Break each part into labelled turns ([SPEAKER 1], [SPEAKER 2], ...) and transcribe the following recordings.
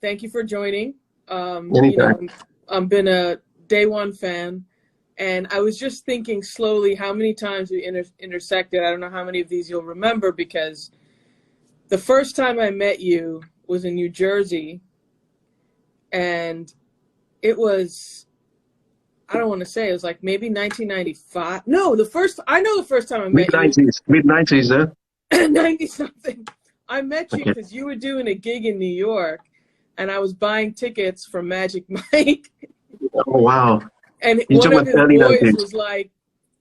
[SPEAKER 1] Thank you for joining.
[SPEAKER 2] Anytime.
[SPEAKER 1] I've been a day one fan, and I was just thinking slowly how many times we intersected. I don't know how many of these you'll remember, because the first time I met you was in New Jersey, and it was, I don't want to say, it was like maybe 1995. No, the first time I met you.
[SPEAKER 2] Mid-90s, huh?
[SPEAKER 1] 90-something. I met you because you were doing a gig in New York, and I was buying tickets from Magic Mike.
[SPEAKER 2] Oh, wow.
[SPEAKER 1] And one of his boys was like,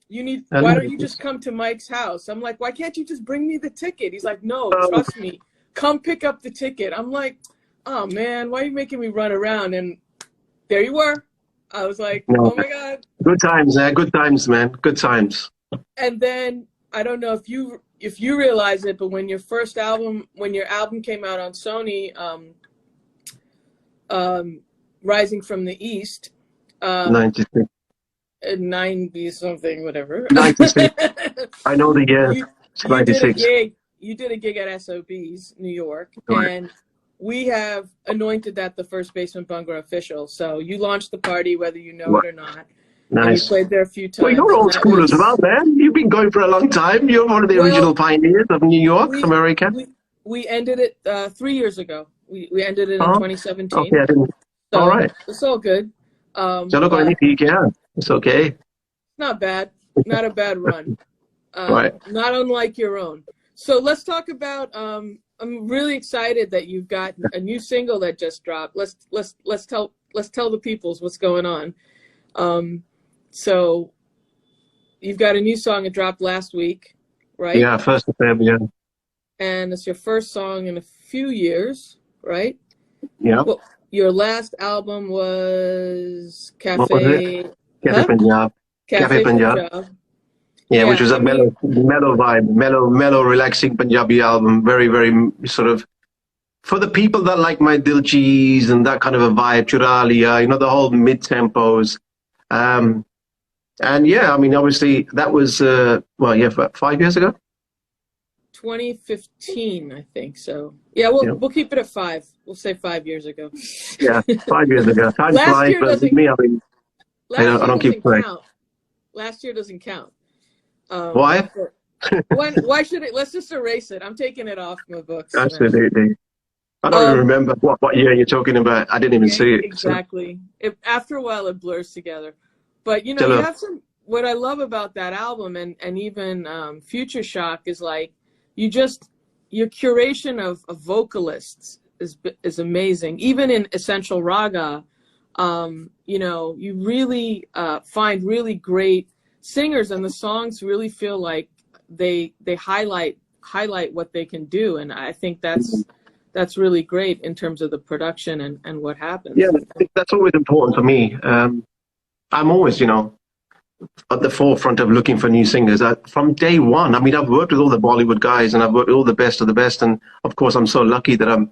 [SPEAKER 1] why don't you just come to Mike's house? I'm like, why can't you just bring me the ticket? He's like, no, trust me. Come pick up the ticket. I'm like, oh, man, why are you making me run around? And there you were. I was like, oh, my God.
[SPEAKER 2] Good times, good times, man. Good times.
[SPEAKER 1] And then, I don't know if you realize it, but when your album came out on Sony, Rising from the East,
[SPEAKER 2] 96.
[SPEAKER 1] 90 something, whatever.
[SPEAKER 2] 96. I know the year. 96.
[SPEAKER 1] You did a gig at SOB's, New York,
[SPEAKER 2] right.
[SPEAKER 1] And we have anointed that the First Basement Bungalow official. So you launched the party, whether you know it or not.
[SPEAKER 2] Nice.
[SPEAKER 1] And you played there a few times.
[SPEAKER 2] Well, you're old school as well, man. You've been going for a long time. You're one of the original pioneers of New York, America.
[SPEAKER 1] We ended it 3 years ago. We ended it in 2017.
[SPEAKER 2] Okay, I didn't.
[SPEAKER 1] So
[SPEAKER 2] all right.
[SPEAKER 1] It's all good.
[SPEAKER 2] It's okay.
[SPEAKER 1] Not bad. Not a bad run.
[SPEAKER 2] Right.
[SPEAKER 1] Not unlike your own. So let's talk about. I'm really excited that you've got a new single that just dropped. Let's tell the peoples what's going on. So you've got a new song that dropped last week, right?
[SPEAKER 2] Yeah, 1st of February. Yeah.
[SPEAKER 1] And it's your first song in a few years, right?
[SPEAKER 2] Yeah.
[SPEAKER 1] Well, your last album was Cafe.
[SPEAKER 2] What was it? Cafe Punjab.
[SPEAKER 1] Cafe Punjab.
[SPEAKER 2] Yeah, which was a mellow vibe, mellow, relaxing Punjabi album. Very, very sort of for the people that like my Diljees and that kind of a vibe, Chura Liya, the whole mid tempos. And yeah, I mean, obviously that was, 5 years ago?
[SPEAKER 1] 2015, I think so. Yeah, we'll keep it at 5. We'll say 5 years ago.
[SPEAKER 2] Yeah, 5 years ago. Time flies, but with me, I mean, I don't keep playing.
[SPEAKER 1] Last year doesn't count.
[SPEAKER 2] Why?
[SPEAKER 1] Why should it? Let's just erase it. I'm taking it off my books.
[SPEAKER 2] Absolutely. I don't even remember what year you're talking about. I didn't even see it.
[SPEAKER 1] Exactly.
[SPEAKER 2] So.
[SPEAKER 1] After a while, it blurs together. But, you have some, what I love about that album and even Future Shock is like, your curation of vocalists is amazing. Even in Essential Raga, you really find really great singers, and the songs really feel like they highlight what they can do. And I think that's really great in terms of the production and what happens.
[SPEAKER 2] Yeah, that's always important for me. I'm always, at the forefront of looking for new singers. From day one, I mean, I've worked with all the Bollywood guys and I've worked with all the best of the best. And of course, I'm so lucky that I'm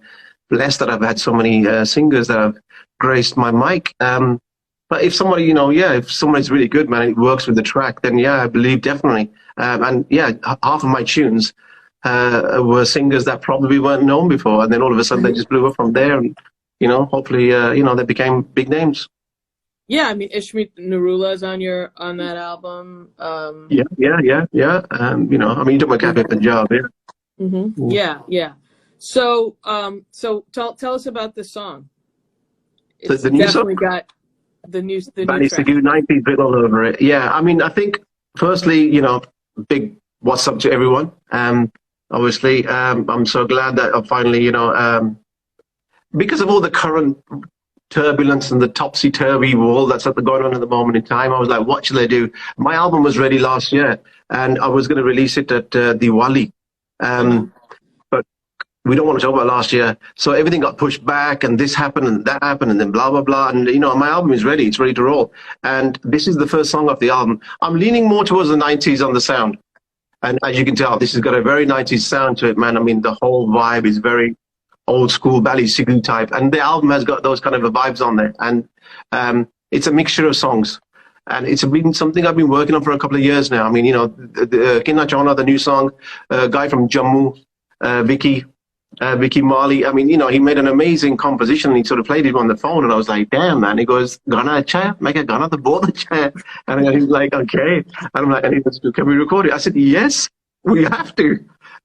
[SPEAKER 2] blessed that I've had so many singers that have graced my mic. But if somebody, if somebody's really good, man, it works with the track, then yeah, I believe definitely. And yeah, half of my tunes were singers that probably weren't known before. And then all of a sudden they just blew up from there. And, hopefully, they became big names.
[SPEAKER 1] Yeah, I mean, Ishmeet Nurula is on that album.
[SPEAKER 2] Yeah. I mean, you took my Cafe Punjab, yeah.
[SPEAKER 1] Mm-hmm. Yeah. So tell us about this song. It's
[SPEAKER 2] the new
[SPEAKER 1] definitely
[SPEAKER 2] song?
[SPEAKER 1] Got the new
[SPEAKER 2] Bally
[SPEAKER 1] track.
[SPEAKER 2] Sagoo, 90s bit all over it. Yeah, I mean, I think firstly, big what's up to everyone. Obviously, I'm so glad that I finally, because of all the current turbulence and the topsy-turvy wall that's going on at the moment in time, I was like, what should I do? My album was ready last year, and I was going to release it at Diwali. But we don't want to talk about last year. So everything got pushed back, and this happened, and that happened, and then blah, blah, blah. And, my album is ready. It's ready to roll. And this is the first song of the album. I'm leaning more towards the 90s on the sound. And as you can tell, this has got a very 90s sound to it, man. I mean, the whole vibe is very old school Bally Sagoo type, and the album has got those kind of vibes on there, and it's a mixture of songs, and it's been something I've been working on for a couple of years now. I mean, the Kinna Chona, the new song, guy from Jammu, Vicky, Vicky Marley. I mean, you know, he made an amazing composition and he sort of played it on the phone and I was like, damn, man. He goes, Gana acha, make a Gana the both acha. And he's like, okay. And I'm like, and he goes, can we record it? I said, yes, we have to.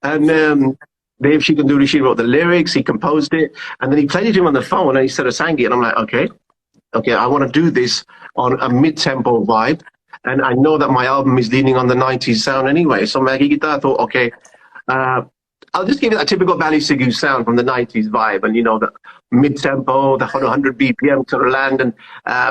[SPEAKER 2] And Dave Shikanduri, she wrote the lyrics, he composed it, and then he played it to him on the phone and he sort of sang it. And I'm like, okay, I want to do this on a mid-tempo vibe. And I know that my album is leaning on the 90s sound anyway. So I thought, okay, I'll just give it a typical Bally Sagoo sound from the 90s vibe. And, you know, the mid-tempo, the 100 BPM sort of land. And,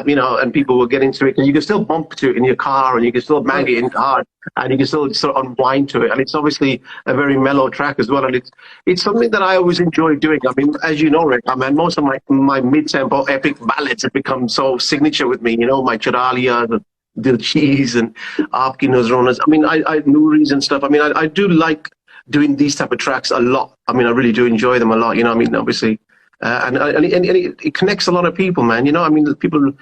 [SPEAKER 2] you know, and people will get into it. And you can still bump to it in your car and you can still bang it in hard. And you can still sort of unwind to it. And it's obviously a very mellow track as well. And it's something that I always enjoy doing. I mean, as you know, Rekha, man, most of my mid-tempo epic ballads have become so signature with me. You know, my Charalia, the Dil Cheese and Aapki Nazronas. I mean, I Noories and stuff. I mean, I do like doing these type of tracks a lot. I mean, I really do enjoy them a lot. You know, I mean, obviously, and it connects a lot of people, man. You know, I mean, people,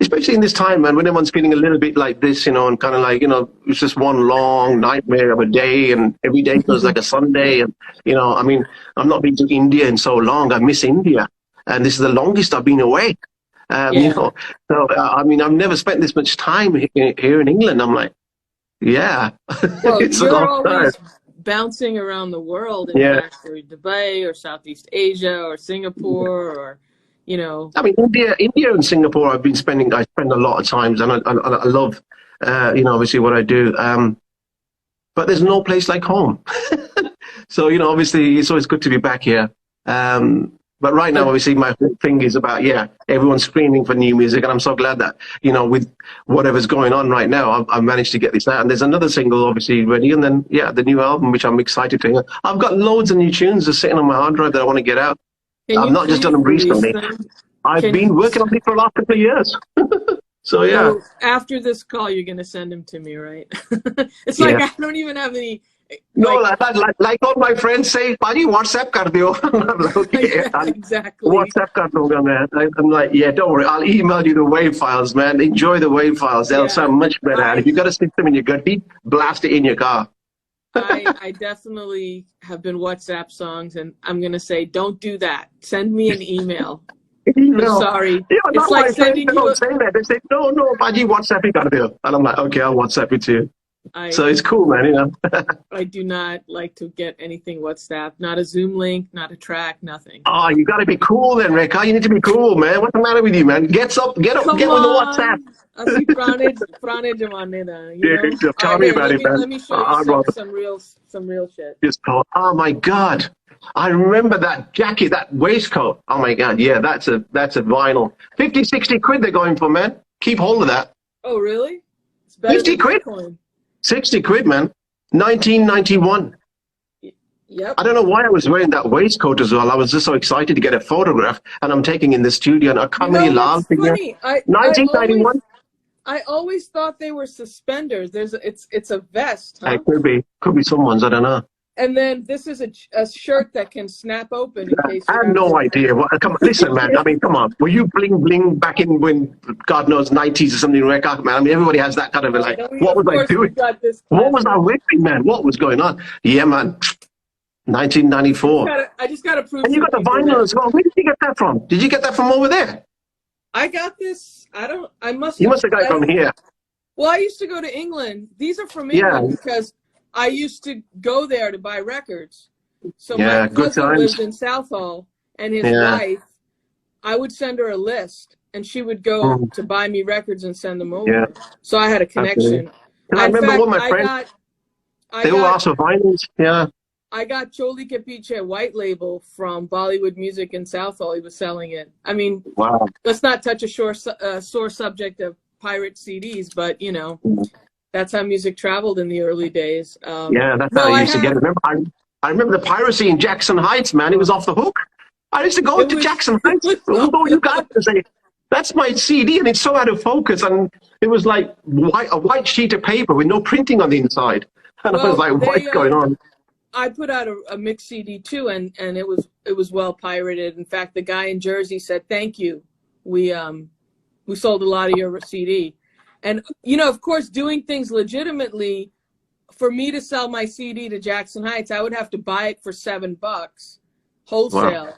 [SPEAKER 2] especially in this time, man, when everyone's feeling a little bit like this, you know, and kind of like, you know, it's just one long nightmare of a day, and every day feels like a Sunday. And you know, I mean, I've not been to India in so long. I miss India, and this is the longest I've been away. You know, so I mean, I've never spent this much time here in England. I'm like, yeah,
[SPEAKER 1] well,
[SPEAKER 2] it's a long time.
[SPEAKER 1] Bouncing around the world, in fact, or Dubai or Southeast Asia or Singapore or, you know.
[SPEAKER 2] I mean, India and Singapore, I spend a lot of times, and I love, you know, obviously what I do. But there's no place like home. So, you know, obviously it's always good to be back here. But right now, obviously, my whole thing is about, everyone's screaming for new music. And I'm so glad that, you know, with whatever's going on right now, I've managed to get this out. And there's another single, obviously, ready. And then, the new album, which I'm excited to hear. I've got loads of new tunes just sitting on my hard drive that I want to get out. I've not just done them recently. I've been working on it for the last couple of years. So, yeah.
[SPEAKER 1] So after this call, you're going to send them to me, right? It's like I don't even have any...
[SPEAKER 2] No, like all my friends say, Paji, WhatsApp kar diyo. Okay,
[SPEAKER 1] exactly.
[SPEAKER 2] WhatsApp kar doga, man. I'm like, don't worry, I'll email you the WAV files, man. Enjoy the WAV files. They'll sound much better. And if you've got a system in your gut, blast it in your car.
[SPEAKER 1] I definitely have been WhatsApp songs, and I'm going to say, don't do that. Send me an email. I'm sorry. It's like sending you...
[SPEAKER 2] Don't say that. They say, no, Paji, WhatsApp it kar diyo. And I'm like, okay, I'll WhatsApp it to you. So it's cool, man, you know.
[SPEAKER 1] I do not like to get anything WhatsApp, not a Zoom link, not a track, nothing.
[SPEAKER 2] Oh, you got to be cool then, Rekha. You need to be cool, man. What's the matter with you, man? Get with the WhatsApp. Tell me about it, man.
[SPEAKER 1] Let me show you some real shit.
[SPEAKER 2] Oh my God, I remember that jacket, that waistcoat. Oh my God, yeah, that's a vinyl. 50, 60 quid they're going for, man. Keep hold of that.
[SPEAKER 1] Oh really? It's better
[SPEAKER 2] 50 quid.
[SPEAKER 1] Bitcoin.
[SPEAKER 2] 60 quid, man. 1991.
[SPEAKER 1] Yep.
[SPEAKER 2] I don't know why I was wearing that waistcoat as well. I was just so excited to get a photograph, and I'm taking in the studio, and I can't really laugh. 1991.
[SPEAKER 1] I always thought they were suspenders. It's a vest. Huh?
[SPEAKER 2] It could be someone's. I don't know.
[SPEAKER 1] And then this is a shirt that can snap open in case.
[SPEAKER 2] I have no idea. Come on, listen, man. I mean, come on. Were you bling back in when God knows 90s or something? Rekha, man. I mean, everybody has that kind of like. What was I doing? What was I wearing, man? What was going on? Yeah, man. 1994.
[SPEAKER 1] I just got to prove.
[SPEAKER 2] And you got the vinyl as well. Where did you get that from? Did you get that from over there?
[SPEAKER 1] I got this. You must have
[SPEAKER 2] got it from here.
[SPEAKER 1] Well, I used to go to England. These are from England because I used to go there to buy records. So my cousin lived in Southall, and his wife, I would send her a list, and she would go to buy me records and send them over. Yeah. So I had a connection.
[SPEAKER 2] I remember all my friends. They all asked for vinyls. Yeah.
[SPEAKER 1] I got Choli Ke Piche white label from Bollywood Music in Southall. He was selling it. I mean, let's not touch a sore subject of pirate CDs, but you know. That's how music traveled in the early days.
[SPEAKER 2] That's how I used to get it. I remember the piracy in Jackson Heights, man. It was off the hook. I used to go to Jackson Heights. You got to say, that's my CD, and it's so out of focus. And it was like a white sheet of paper with no printing on the inside. And I was like, what's going on?
[SPEAKER 1] I put out a mixed CD too, and it was well pirated. In fact, the guy in Jersey said, "Thank you. We sold a lot of your CD." And, you know, of course, doing things legitimately, for me to sell my CD to Jackson Heights, I would have to buy it for $7. wholesale.
[SPEAKER 2] Wow.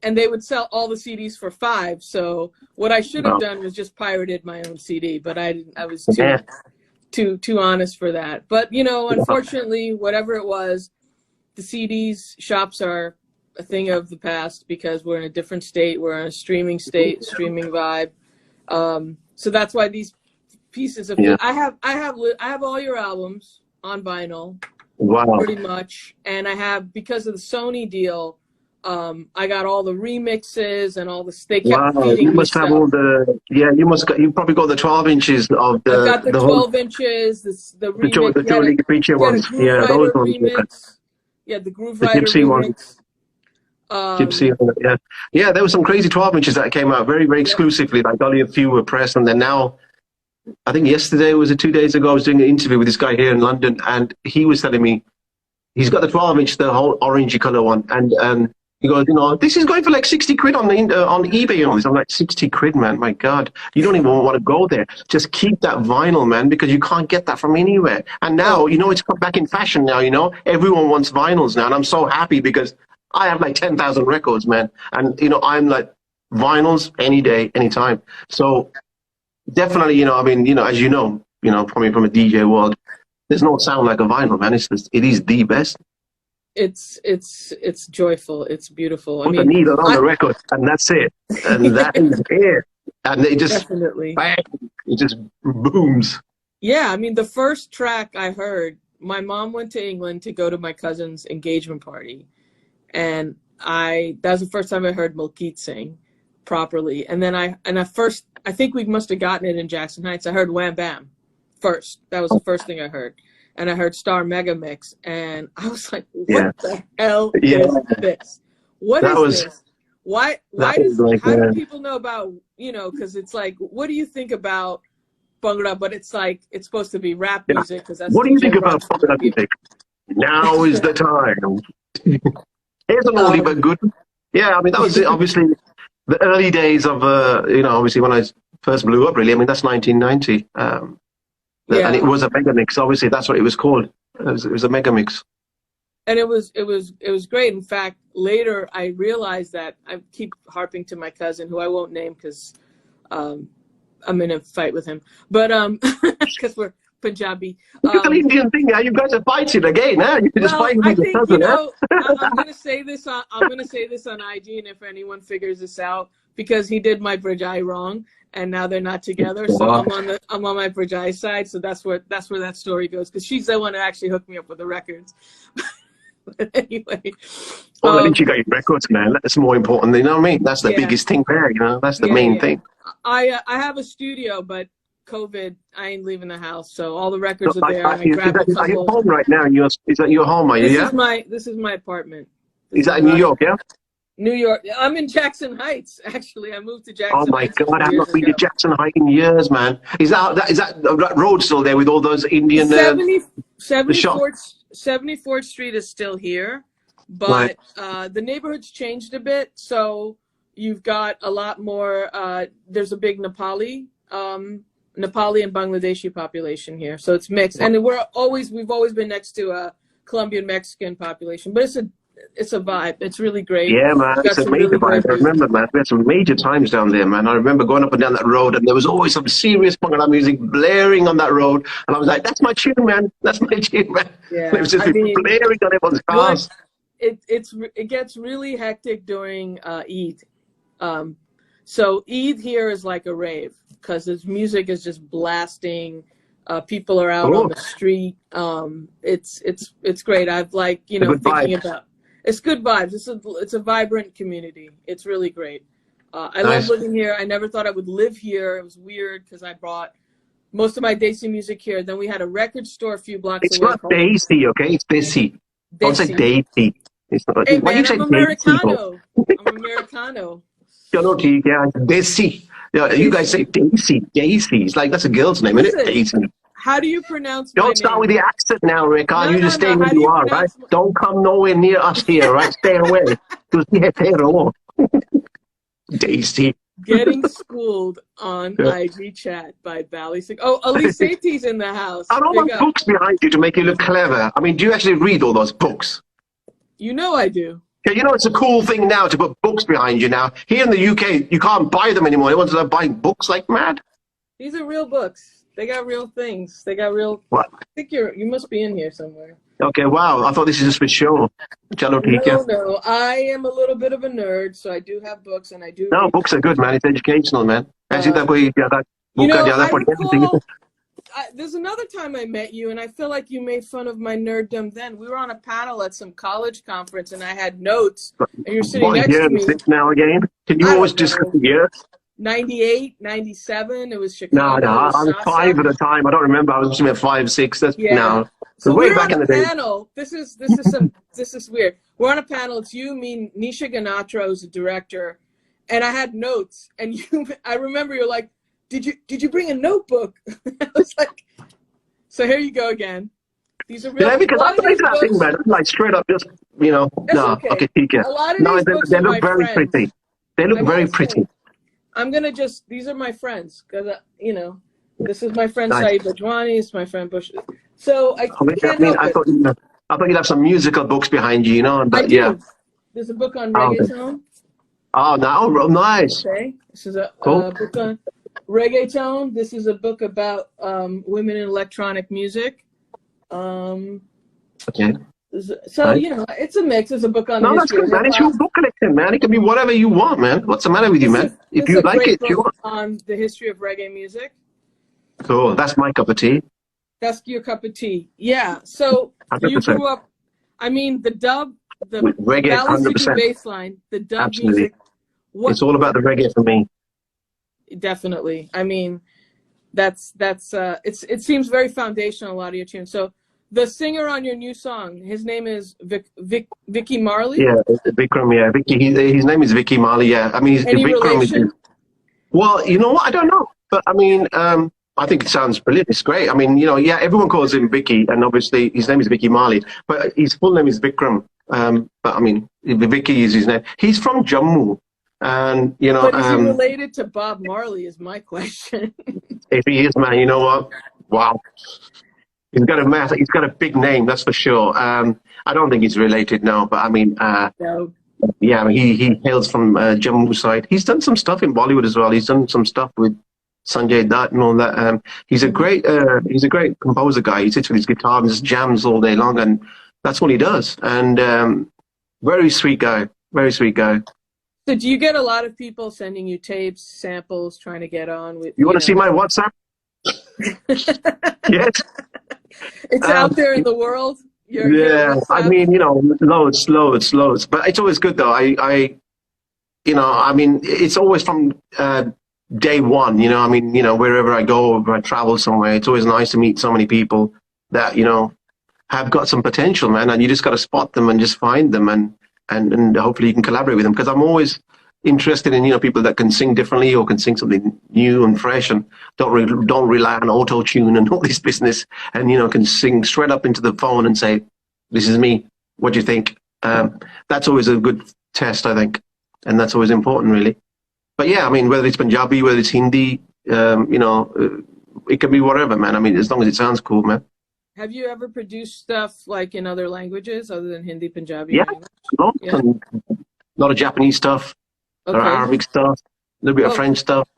[SPEAKER 1] And they would sell all the CDs for $5. So what I should have done was just pirated my own CD, but I was too honest for that. But, you know, unfortunately, whatever it was, the CDs shops are a thing of the past because we're in a different state. We're in a streaming state, streaming vibe. So that's why these pieces of I have all your albums on vinyl.
[SPEAKER 2] Wow.
[SPEAKER 1] Pretty much. And I have, because of the Sony deal, I got all the remixes and all the, they kept feeding
[SPEAKER 2] you
[SPEAKER 1] me
[SPEAKER 2] must
[SPEAKER 1] stuff.
[SPEAKER 2] have all the, you probably got the 12 inches of the,
[SPEAKER 1] I've got the 12 inches, the remix.
[SPEAKER 2] The Jolie Capriccio ones.
[SPEAKER 1] Yeah,
[SPEAKER 2] those ones.
[SPEAKER 1] Remix. Yeah, the Groove
[SPEAKER 2] The
[SPEAKER 1] Rider
[SPEAKER 2] Gypsy
[SPEAKER 1] remix.
[SPEAKER 2] Gypsy, yeah. There were some crazy 12 inches that came out very, very exclusively. Like only a few were pressed, and then now, I think yesterday, was it 2 days ago, I was doing an interview with this guy here in London, and he was telling me he's got the 12 inch, the whole orangey color one, and he goes, you know, this is going for like 60 quid on eBay and all this. I'm like, 60 quid, man, my God. You don't even want to go there. Just keep that vinyl, man, because you can't get that from anywhere. And now, you know, it's come back in fashion now, you know. Everyone wants vinyls now, and I'm so happy because I have like 10,000 records, man. And, you know, I'm like, vinyls any day, anytime. So definitely, you know, I mean, you know, as you know, coming from a DJ world, there's no sound like a vinyl, man. It is the best.
[SPEAKER 1] It's joyful. It's beautiful.
[SPEAKER 2] Put the needle on the record, and that's it. And that is it. And it just definitely, bang, it just booms.
[SPEAKER 1] Yeah, I mean, the first track I heard, my mom went to England to go to my cousin's engagement party, and that was the first time I heard Malkit sing properly. And then I think we must have gotten it in Jackson Heights. I heard Wham Bam first. That was the first thing I heard. And I heard Star Mega Mix, and I was like, what the hell is this? What is this? Why how do people know about, you know, because it's like, what do you think about Bhangra? But it's like, it's supposed to be rap music. Because that's
[SPEAKER 2] what do you think about Bhangra music? Now is the time. Here's an oldie but good. Yeah, I mean, that was obviously the early days of, you know, obviously when I first blew up, really. I mean, that's 1990. And it was a mega mix. Obviously, that's what it was called. It was a mega mix.
[SPEAKER 1] And it was great. In fact, later I realized that I keep harping to my cousin, who I won't name because I'm in a fight with him. But because we're Punjabi.
[SPEAKER 2] Look at the Indian thing. You guys are fighting again, huh? You're just fighting with your cousin,
[SPEAKER 1] I'm going to say this on IG, and if anyone figures this out, because he did my Brajai wrong. And now they're not together, so I'm on my Brajai side. So that's where that story goes, because she's the one that actually hooked me up with the records. But anyway,
[SPEAKER 2] well, at least you got your records, man. That's more important. You know what I mean? That's the biggest thing there. You know, that's the main thing.
[SPEAKER 1] I have a studio, but COVID, I ain't leaving the house, so all the records are there. Are you
[SPEAKER 2] home right now? Is that your home? Are you?
[SPEAKER 1] This is my apartment.
[SPEAKER 2] Is that in New York? Yeah.
[SPEAKER 1] New York. I'm in Jackson Heights, actually. I moved to Jackson Heights.
[SPEAKER 2] Oh my God, I've not been to Jackson Heights in years, man. Is that road still there with all those Indian...
[SPEAKER 1] 74th Street is still here, but the neighborhood's changed a bit, so you've got a lot more... there's a big Nepali and Bangladeshi population here, so it's mixed. And we've always been next to a Colombian Mexican population, but it's a vibe. It's really great.
[SPEAKER 2] Yeah, man. It's a major vibe. I remember, man. We had some major times down there, man. I remember going up and down that road, and there was always some serious Bhangra music blaring on that road. And I was like, that's my tune, man. That's my tune, man.
[SPEAKER 1] Yeah.
[SPEAKER 2] It was just blaring on everyone's cars.
[SPEAKER 1] It gets really hectic during Eid. So Eid here is like a rave, because his music is just blasting. People are out on the street. It's great. I've thinking about. It's good vibes. It's a vibrant community. It's really great. I love living here. I never thought I would live here. It was weird because I brought most of my Desi music here. Then we had a record store a few blocks away.
[SPEAKER 2] It's not Desi, okay? It's Desi. Don't say Desi. It's not.
[SPEAKER 1] Hey, man, I'm Americano. I'm Americano.
[SPEAKER 2] Desi. Yeah, you guys say Daisy. Daisy. It's like that's a girl's name, isn't it? Daisy.
[SPEAKER 1] How do you pronounce
[SPEAKER 2] Don't start with the accent now, Rekha. You just stay where you are, right? Don't come nowhere near us here, right? Stay away. Daisy.
[SPEAKER 1] Getting schooled on IG chat by Bally Sagoo. Oh, Elise Satie's in the house.
[SPEAKER 2] And all those books behind you to make you look clever. I mean, do you actually read all those books?
[SPEAKER 1] You know I do.
[SPEAKER 2] Yeah, you know, it's a cool thing now to put books behind you now. Here in the UK, you can't buy them anymore. Everyone's buying books like mad.
[SPEAKER 1] These are real books. They got real things. They got real.
[SPEAKER 2] What?
[SPEAKER 1] I think you must be in here somewhere.
[SPEAKER 2] Okay, wow. I thought this is just for show.
[SPEAKER 1] No. I am a little bit of a nerd, so I do have books and I do.
[SPEAKER 2] No, books are good, man. It's educational, man.
[SPEAKER 1] There's another time I met you, and I feel like you made fun of my nerddom then. We were on a panel at some college conference, and I had notes, and you're sitting next to me.
[SPEAKER 2] Now again? Can you always discuss the year?
[SPEAKER 1] 98, 97, it was Chicago.
[SPEAKER 2] No, I was 5 at the time. I don't remember. I was at 5, 6. That's no.
[SPEAKER 1] So
[SPEAKER 2] way
[SPEAKER 1] we're
[SPEAKER 2] back
[SPEAKER 1] on
[SPEAKER 2] in the day.
[SPEAKER 1] Panel. This is weird. We're on a panel. It's you, me, Nisha Ganatra, who's the director, and I had notes. And I remember you're like, "Did you bring a notebook?" I was like, "So here you go again." These are real.
[SPEAKER 2] Yeah, because I like that thing, man. Like straight up, just okay, take it.
[SPEAKER 1] A lot of
[SPEAKER 2] no,
[SPEAKER 1] these
[SPEAKER 2] they look very pretty. They look very pretty.
[SPEAKER 1] I'm gonna these are my friends because this is my friend Saeed Bajwani, it's my friend Bush. So I thought
[SPEAKER 2] you'd have some musical books behind you, But
[SPEAKER 1] I do. There's a book on reggaeton.
[SPEAKER 2] Oh, nice.
[SPEAKER 1] Okay, this is a book on reggaeton. This is a book about women in electronic music.
[SPEAKER 2] Okay.
[SPEAKER 1] So it's a mix. It's a book on.
[SPEAKER 2] No, that's good, man. It's your book collection, man. It can be whatever you want, man. What's the matter with you, man? If you like it, you want.
[SPEAKER 1] On the history of reggae music.
[SPEAKER 2] Cool. That's my cup of tea.
[SPEAKER 1] That's your cup of tea. Yeah. So 100%. You grew up. I mean, the dub, the
[SPEAKER 2] reggae,
[SPEAKER 1] Bally Sagoo bass line, the dub
[SPEAKER 2] Absolutely.
[SPEAKER 1] music.
[SPEAKER 2] It's all about the reggae for me.
[SPEAKER 1] Definitely. I mean, it seems very foundational, a lot of your tunes. So the singer on your new song, his name is Vicky Marley?
[SPEAKER 2] Yeah, Vikram, yeah. Vicky, his name is Vicky Marley, yeah. I mean,
[SPEAKER 1] Any relation?
[SPEAKER 2] Well, you know what? I don't know. But I mean, I think it sounds brilliant. It's great. I mean, everyone calls him Vicky, and obviously his name is Vicky Marley, but his full name is Vikram. But I mean, Vicky is his name. He's from Jammu. And
[SPEAKER 1] but is he related to Bob Marley is my question.
[SPEAKER 2] If he is, man, you know what? Wow. He's got a big name, that's for sure. I don't think he's related, no, but I mean,
[SPEAKER 1] no.
[SPEAKER 2] Yeah, he hails from Jammu side. He's done some stuff in Bollywood as well. He's done some stuff with Sanjay Dutt and all that. He's a great composer guy. He sits with his guitar and just jams all day long, and that's what he does. And very sweet guy, very sweet guy.
[SPEAKER 1] So do you get a lot of people sending you tapes, samples, trying to get on with?
[SPEAKER 2] You want to see my WhatsApp? Yes.
[SPEAKER 1] It's out there in the world.
[SPEAKER 2] I mean, loads. But it's always good though. I mean, it's always from day one. I mean, wherever I go, if I travel somewhere, it's always nice to meet so many people that have got some potential, man. And you just got to spot them and just find them and hopefully you can collaborate with them, because I'm always interested in people that can sing differently or can sing something new and fresh and don't rely on auto tune and all this business, and can sing straight up into the phone and say, "This is me. What do you think?" That's always a good test, I think, and that's always important, really. But yeah, I mean, whether it's Punjabi, whether it's Hindi, it can be whatever, man. I mean, as long as it sounds cool, man.
[SPEAKER 1] Have you ever produced stuff like in other languages other than Hindi, Punjabi?
[SPEAKER 2] Yeah, a lot of Japanese stuff, a lot of Arabic stuff, a little bit of French stuff.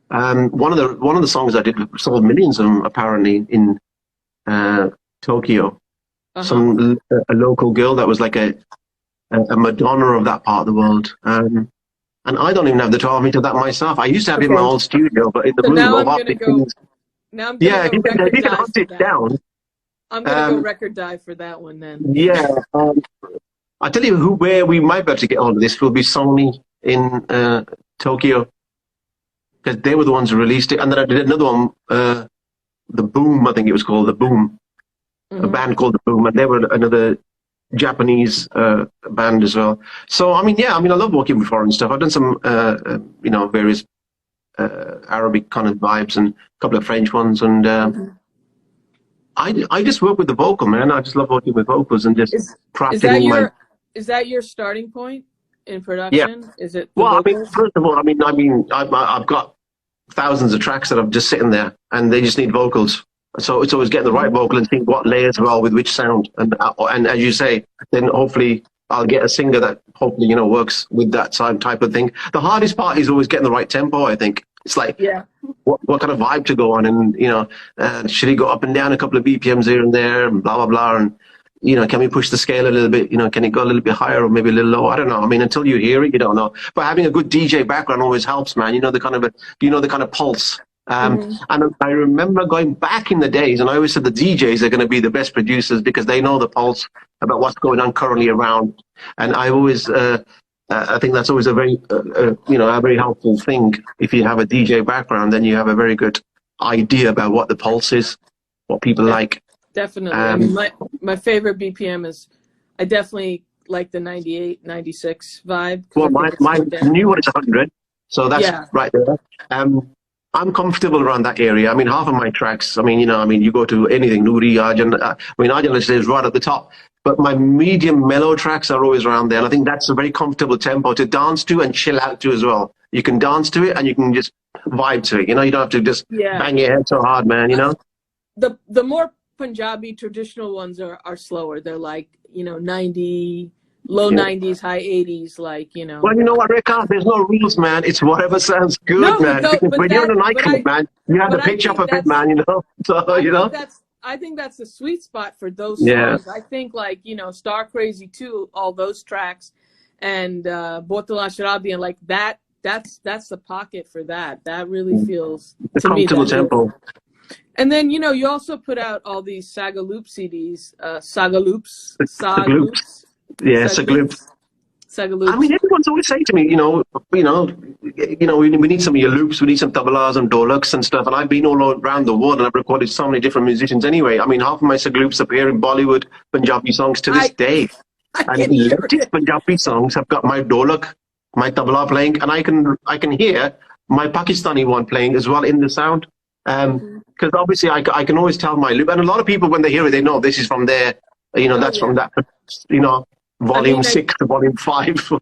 [SPEAKER 2] One of the songs I did sold millions of them, apparently, in Tokyo. A local girl that was like a Madonna of that part of the world. And I don't even have the 12 meter of that myself. I used to have it in my old studio, but in the room of optic things.
[SPEAKER 1] Now I'm going to go
[SPEAKER 2] if you can hunt it down.
[SPEAKER 1] I'm going to go record dive for that one then.
[SPEAKER 2] Yeah. I tell you where we might be able to get hold of this will be Sony in Tokyo, because they were the ones who released it. And then I did another one, The Boom, I think it was called, The Boom. A band called The Boom, and they were another Japanese band as well. So, I mean, I love working with foreign stuff. I've done some, various Arabic kind of vibes and a couple of French ones. And I just work with the vocal, man. I just love working with vocals and just crafting
[SPEAKER 1] Is that your starting point in production?
[SPEAKER 2] Yeah.
[SPEAKER 1] Is it?
[SPEAKER 2] Well, vocals? I mean, first of all, I've got thousands of tracks that I'm just sitting there, and they just need vocals. So it's always getting the right vocal and seeing what layers well with which sound. And as you say, then hopefully I'll get a singer that hopefully, you know, works with that same type of thing. The hardest part is always getting the right tempo, I think. It's like, what kind of vibe to go on, and, you know, should he go up and down a couple of BPMs here and there, and blah, blah, blah, and, you know, can we push the scale a little bit? You know, can it go a little bit higher or maybe a little low? I don't know. I mean, until you hear it, you don't know. But having a good DJ background always helps, man. You know, the kind of pulse. And I remember going back in the days, and I always said the DJs are going to be the best producers because they know the pulse about what's going on currently around. And I always, I think that's always a very, you know, a very helpful thing. If you have a DJ background, then you have a very good idea about what the pulse is, what people like.
[SPEAKER 1] Definitely. I mean, my favorite BPM is, I definitely like the 98, 96 vibe.
[SPEAKER 2] Well, my new one is 100, so that's right there. I'm comfortable around that area. I mean, half of my tracks, I mean, you know, I mean, you go to anything, Nuri, Arjan, I mean, Arjan is right at the top, but my medium mellow tracks are always around there. And I think that's a very comfortable tempo to dance to and chill out to as well. You can dance to it and you can just vibe to it. You know, you don't have to just bang your head so hard, man, you know?
[SPEAKER 1] The more Punjabi traditional ones are slower. They're like, you know, 90, low 90s, high 80s, like, you know.
[SPEAKER 2] Well, you know what, Rekha? There's no rules, man. It's whatever sounds good, man. Because when you're on a nightclub, man, you have to pitch up a bit, man, you know? So, you know?
[SPEAKER 1] I think that's the sweet spot for those songs. I think, like, you know, Star Crazy 2, all those tracks, and Botala Sharabi, and like that's the pocket for that. That really feels, to me,
[SPEAKER 2] comfortable tempo.
[SPEAKER 1] And then, you know, you also put out all these Sagaloop CDs, Sagaloops.
[SPEAKER 2] Yeah, Sagaloops. I mean, everyone's always saying to me, we need some of your loops, we need some tabalas and dholaks and stuff. And I've been all around the world and I've recorded so many different musicians anyway. I mean, half of my Sagaloops appear in Bollywood Punjabi songs to this day. And latest Punjabi songs have got my dholak, my tabla playing, and I can hear my Pakistani one playing as well in the sound. Because obviously I can always tell my loop, and a lot of people when they hear it, they know this is from there. You know, that's from that. You know, volume 6 to volume 5.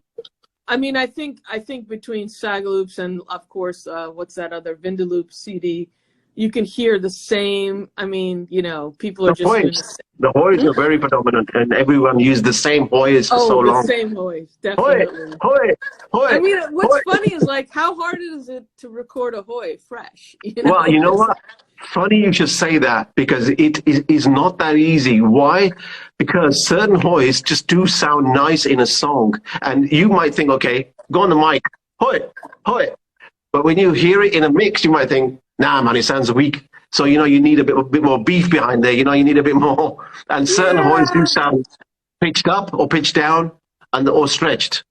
[SPEAKER 1] I mean, I think between Sagaloops and of course, what's that other Vindaloop CD, you can hear the same. I mean, you know, people are
[SPEAKER 2] the hoys are very predominant, and everyone used the same hoys for so long.
[SPEAKER 1] The same hoys, definitely.
[SPEAKER 2] Hoy.
[SPEAKER 1] I mean, what's funny is, like, how hard is it to record a hoy fresh? You know?
[SPEAKER 2] Well, you know what? Funny you should say that, because it is not that easy. Why? Because certain hoys just do sound nice in a song, and you might think, okay, go on the mic, hoy. But when you hear it in a mix, you might think, nah, man, it sounds weak. So, you know, you need a bit more beef behind there. You know, you need a bit more. And certain hoys do sound pitched up or pitched down or stretched.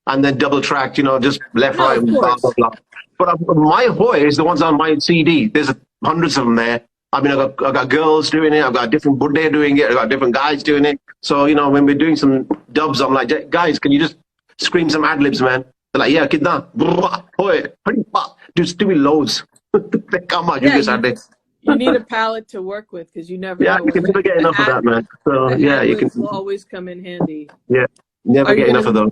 [SPEAKER 2] And then double tracked, you know, just left, right, blah, blah, blah. But my hoys, the ones on my CD, there's hundreds of them there. I mean, I've got girls doing it. I've got different Buddha doing it. I've got different guys doing it. So, you know, when we're doing some dubs, I'm like, guys, can you just scream some ad-libs, man? They're like, yeah, kidna, hoy, just do it loads. Come on,
[SPEAKER 1] you need a palette to work with, because you never know.
[SPEAKER 2] You can never get enough of that, man. So, yeah, you can
[SPEAKER 1] will always come in handy.
[SPEAKER 2] Yeah, never get enough of those.